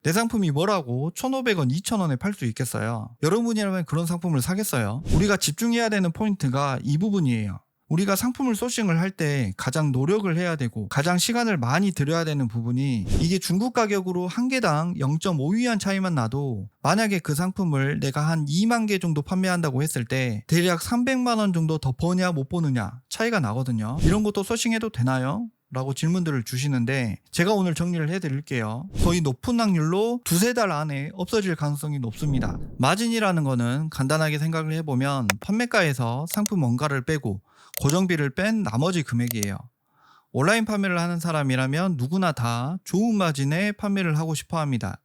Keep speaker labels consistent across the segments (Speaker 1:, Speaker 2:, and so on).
Speaker 1: 내 상품이 뭐라고 1,500원, 2,000원에 팔 수 있겠어요? 여러분이라면 그런 상품을 사겠어요? 우리가 집중해야 되는 포인트가 이 부분이에요. 우리가 상품을 소싱을 할 때 가장 노력을 해야 되고 가장 시간을 많이 들여야 되는 부분이 이게 중국 가격으로 한 개당 0.5위안 차이만 나도 만약에 그 상품을 내가 한 2만 개 정도 판매한다고 했을 때 대략 300만 원 정도 더 버냐 못 버느냐 차이가 나거든요. 이런 것도 소싱해도 되나요? 라고 질문들을 주시는데 제가 오늘 정리를 해드릴게요. 거의 높은 확률로 두세 달 안에 없어질 가능성이 높습니다. 마진이라는 거는 간단하게 생각을 해보면 판매가에서 상품 원가를 빼고 고정비를 뺀 나머지 금액이에요. 온라인 판매를 하는 사람이라면 누구나 다 좋은 마진에 판매를 하고 싶어 합니다.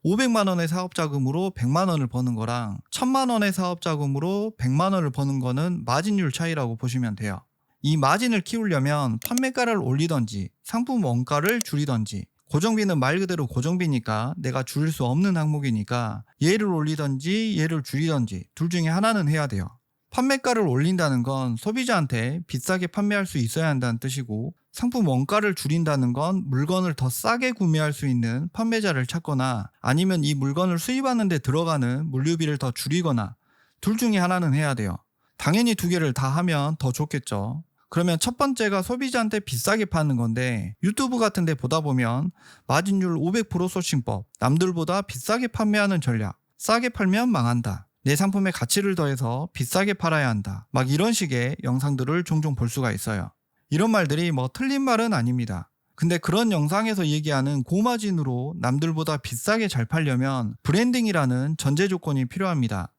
Speaker 1: 500만 원의 사업 자금으로 100만 원을 버는 거랑 1000만 원의 사업 자금으로 100만 원을 버는 거는 마진율 차이라고 보시면 돼요. 이 마진을 키우려면 판매가를 올리던지 상품 원가를 줄이던지, 고정비는 말 그대로 고정비니까 내가 줄일 수 없는 항목이니까 얘를 올리던지 얘를 줄이던지 둘 중에 하나는 해야 돼요. 판매가를 올린다는 건 소비자한테 비싸게 판매할 수 있어야 한다는 뜻이고, 상품 원가를 줄인다는 건 물건을 더 싸게 구매할 수 있는 판매자를 찾거나 아니면 이 물건을 수입하는 데 들어가는 물류비를 더 줄이거나 둘 중에 하나는 해야 돼요. 당연히 두 개를 다 하면 더 좋겠죠. 그러면 첫 번째가 소비자한테 비싸게 파는 건데, 유튜브 같은 데 보다 보면 마진율 500% 소싱법, 남들보다 비싸게 판매하는 전략, 싸게 팔면 망한다, 내 상품의 가치를 더해서 비싸게 팔아야 한다, 막 이런 식의 영상들을 종종 볼 수가 있어요. 이런 말들이 뭐 틀린 말은 아닙니다. 근데 그런 영상에서 얘기하는 고마진으로 남들보다 비싸게 잘 팔려면 브랜딩이라는 전제 조건이 필요합니다.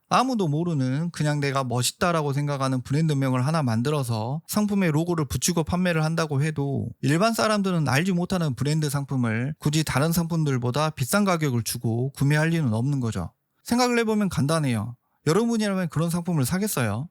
Speaker 1: 아무도 모르는 그냥 내가 멋있다라고 생각하는 브랜드명을 하나 만들어서 상품에 로고를 붙이고 판매를 한다고 해도 일반 사람들은 알지 못하는 브랜드 상품을 굳이 다른 상품들보다 비싼 가격을 주고 구매할 리는 없는 거죠. 생각을 해보면 간단해요. 여러분이라면 그런 상품을 사겠어요?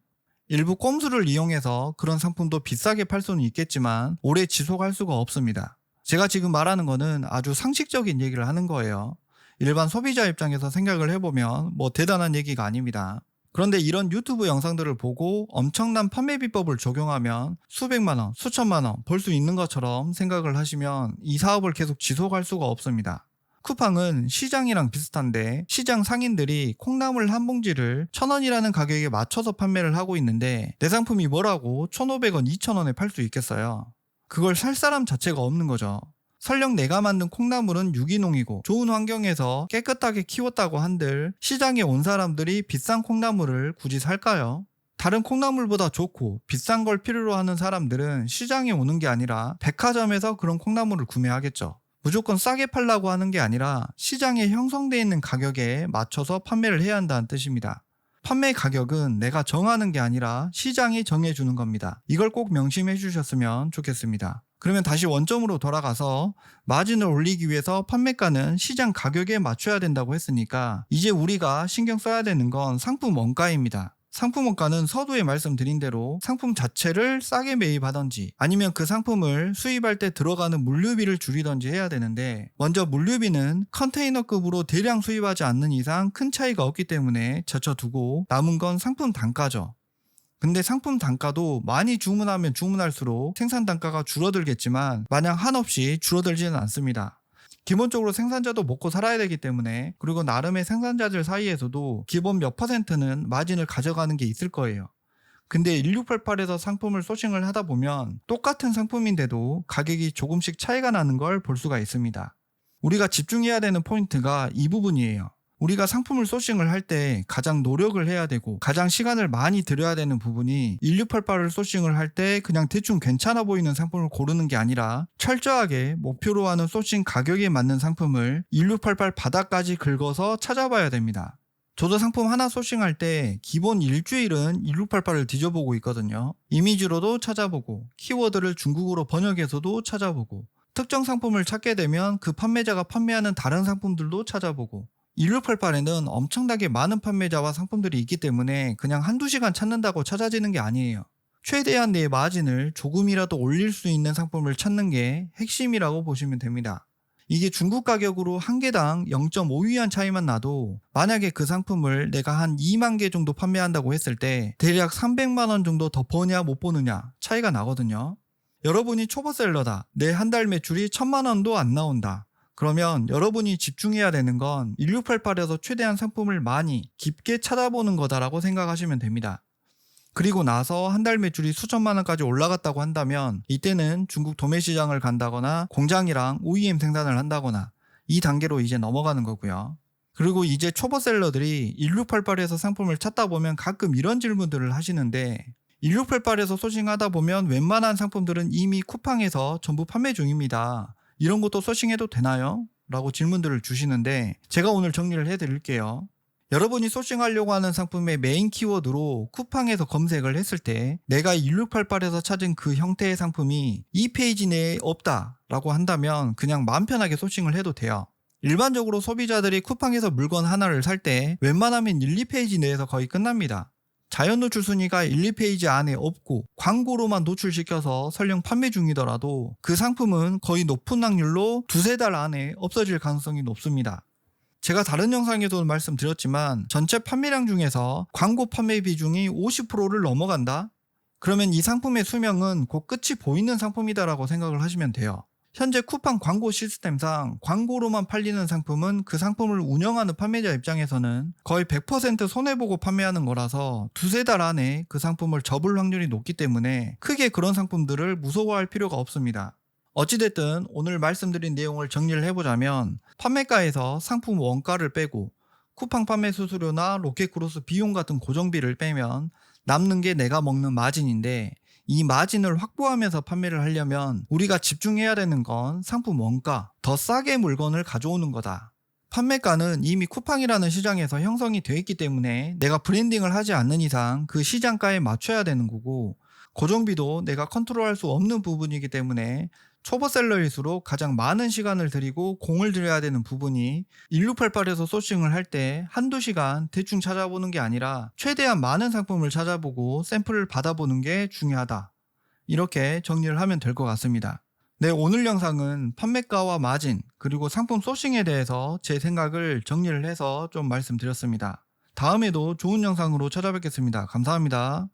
Speaker 1: 일부 꼼수를 이용해서 그런 상품도 비싸게 팔 수는 있겠지만 오래 지속할 수가 없습니다. 제가 지금 말하는 거는 아주 상식적인 얘기를 하는 거예요. 일반 소비자 입장에서 생각을 해보면 뭐 대단한 얘기가 아닙니다. 그런데 이런 유튜브 영상들을 보고 엄청난 판매 비법을 적용하면 수백만 원, 수천만 원 벌 수 있는 것처럼 생각을 하시면 이 사업을 계속 지속할 수가 없습니다. 쿠팡은 시장이랑 비슷한데, 시장 상인들이 콩나물 한 봉지를 1,000원이라는 가격에 맞춰서 판매를 하고 있는데 내 상품이 뭐라고 1,500원, 2,000원에 팔 수 있겠어요? 그걸 살 사람 자체가 없는 거죠. 설령 내가 만든 콩나물은 유기농이고 좋은 환경에서 깨끗하게 키웠다고 한들 시장에 온 사람들이 비싼 콩나물을 굳이 살까요? 다른 콩나물보다 좋고 비싼 걸 필요로 하는 사람들은 시장에 오는 게 아니라 백화점에서 그런 콩나물을 구매하겠죠. 무조건 싸게 팔라고 하는 게 아니라 시장에 형성되어 있는 가격에 맞춰서 판매를 해야 한다는 뜻입니다. 판매 가격은 내가 정하는 게 아니라 시장이 정해주는 겁니다. 이걸 꼭 명심해 주셨으면 좋겠습니다. 그러면 다시 원점으로 돌아가서 마진을 올리기 위해서 판매가는 시장 가격에 맞춰야 된다고 했으니까 이제 우리가 신경 써야 되는 건 상품 원가입니다. 상품 원가는 서두에 말씀드린 대로 상품 자체를 싸게 매입하던지 아니면 그 상품을 수입할 때 들어가는 물류비를 줄이던지 해야 되는데, 먼저 물류비는 컨테이너급으로 대량 수입하지 않는 이상 큰 차이가 없기 때문에 젖혀두고 남은 건 상품 단가죠. 근데 상품 단가도 많이 주문하면 주문할수록 생산 단가가 줄어들겠지만 마냥 한없이 줄어들지는 않습니다. 기본적으로 생산자도 먹고 살아야 되기 때문에, 그리고 나름의 생산자들 사이에서도 기본 몇 퍼센트는 마진을 가져가는 게 있을 거예요. 근데 1688에서 상품을 소싱을 하다 보면 똑같은 상품인데도 가격이 조금씩 차이가 나는 걸 볼 수가 있습니다. 우리가 집중해야 되는 포인트가 이 부분이에요. 우리가 상품을 소싱을 할 때 가장 노력을 해야 되고 가장 시간을 많이 들여야 되는 부분이 1688을 소싱을 할 때 그냥 대충 괜찮아 보이는 상품을 고르는 게 아니라 철저하게 목표로 하는 소싱 가격에 맞는 상품을 1688 바닥까지 긁어서 찾아봐야 됩니다. 저도 상품 하나 소싱할 때 기본 일주일은 1688을 뒤져보고 있거든요. 이미지로도 찾아보고 키워드를 중국어로 번역해서도 찾아보고 특정 상품을 찾게 되면 그 판매자가 판매하는 다른 상품들도 찾아보고, 1688에는 엄청나게 많은 판매자와 상품들이 있기 때문에 그냥 한두 시간 찾는다고 찾아지는 게 아니에요. 최대한 내 마진을 조금이라도 올릴 수 있는 상품을 찾는 게 핵심이라고 보시면 됩니다. 이게 중국 가격으로 한 개당 0.5위안 차이만 나도 만약에 그 상품을 내가 한 2만 개 정도 판매한다고 했을 때 대략 300만 원 정도 더 버냐 못 버느냐 차이가 나거든요. 여러분이 초보셀러다, 내 한 달 매출이 1,000만 원도 안 나온다, 그러면 여러분이 집중해야 되는 건 1688에서 최대한 상품을 많이 깊게 찾아보는 거다라고 생각하시면 됩니다. 그리고 나서 한 달 매출이 수천만 원까지 올라갔다고 한다면 이때는 중국 도매 시장을 간다거나 공장이랑 OEM 생산을 한다거나 이 단계로 이제 넘어가는 거고요. 그리고 이제 초보 셀러들이 1688에서 상품을 찾다 보면 가끔 이런 질문들을 하시는데 1688에서 소싱하다 보면 웬만한 상품들은 이미 쿠팡에서 전부 판매 중입니다. 이런 것도 소싱해도 되나요? 라고 질문들을 주시는데 제가 오늘 정리를 해드릴게요. 여러분이 소싱하려고 하는 상품의 메인 키워드로 쿠팡에서 검색을 했을 때 내가 1688에서 찾은 그 형태의 상품이 이 페이지 내에 없다 라고 한다면 그냥 마음 편하게 소싱을 해도 돼요. 일반적으로 소비자들이 쿠팡에서 물건 하나를 살 때 웬만하면 1, 2페이지 내에서 거의 끝납니다. 자연 노출 순위가 1, 2페이지 안에 없고 광고로만 노출시켜서 설령 판매 중이더라도 그 상품은 거의 높은 확률로 두세 달 안에 없어질 가능성이 높습니다. 제가 다른 영상에도 말씀드렸지만 전체 판매량 중에서 광고 판매 비중이 50%를 넘어간다? 그러면 이 상품의 수명은 곧 끝이 보이는 상품이다라고 생각을 하시면 돼요. 현재 쿠팡 광고 시스템상 광고로만 팔리는 상품은 그 상품을 운영하는 판매자 입장에서는 거의 100% 손해보고 판매하는 거라서 두세 달 안에 그 상품을 접을 확률이 높기 때문에 크게 그런 상품들을 무서워할 필요가 없습니다. 어찌됐든 오늘 말씀드린 내용을 정리를 해보자면 판매가에서 상품 원가를 빼고 쿠팡 판매 수수료나 로켓크로스 비용 같은 고정비를 빼면 남는 게 내가 먹는 마진인데 이 마진을 확보하면서 판매를 하려면 우리가 집중해야 되는 건 상품 원가, 더 싸게 물건을 가져오는 거다. 판매가는 이미 쿠팡이라는 시장에서 형성이 되어 있기 때문에 내가 브랜딩을 하지 않는 이상 그 시장가에 맞춰야 되는 거고 고정비도 내가 컨트롤할 수 없는 부분이기 때문에 초보셀러일수록 가장 많은 시간을 들이고 공을 들여야 되는 부분이 1688에서 소싱을 할 때 한두 시간 대충 찾아보는 게 아니라 최대한 많은 상품을 찾아보고 샘플을 받아보는 게 중요하다. 이렇게 정리를 하면 될 것 같습니다. 네, 오늘 영상은 판매가와 마진 그리고 상품 소싱에 대해서 제 생각을 정리를 해서 좀 말씀드렸습니다. 다음에도 좋은 영상으로 찾아뵙겠습니다. 감사합니다.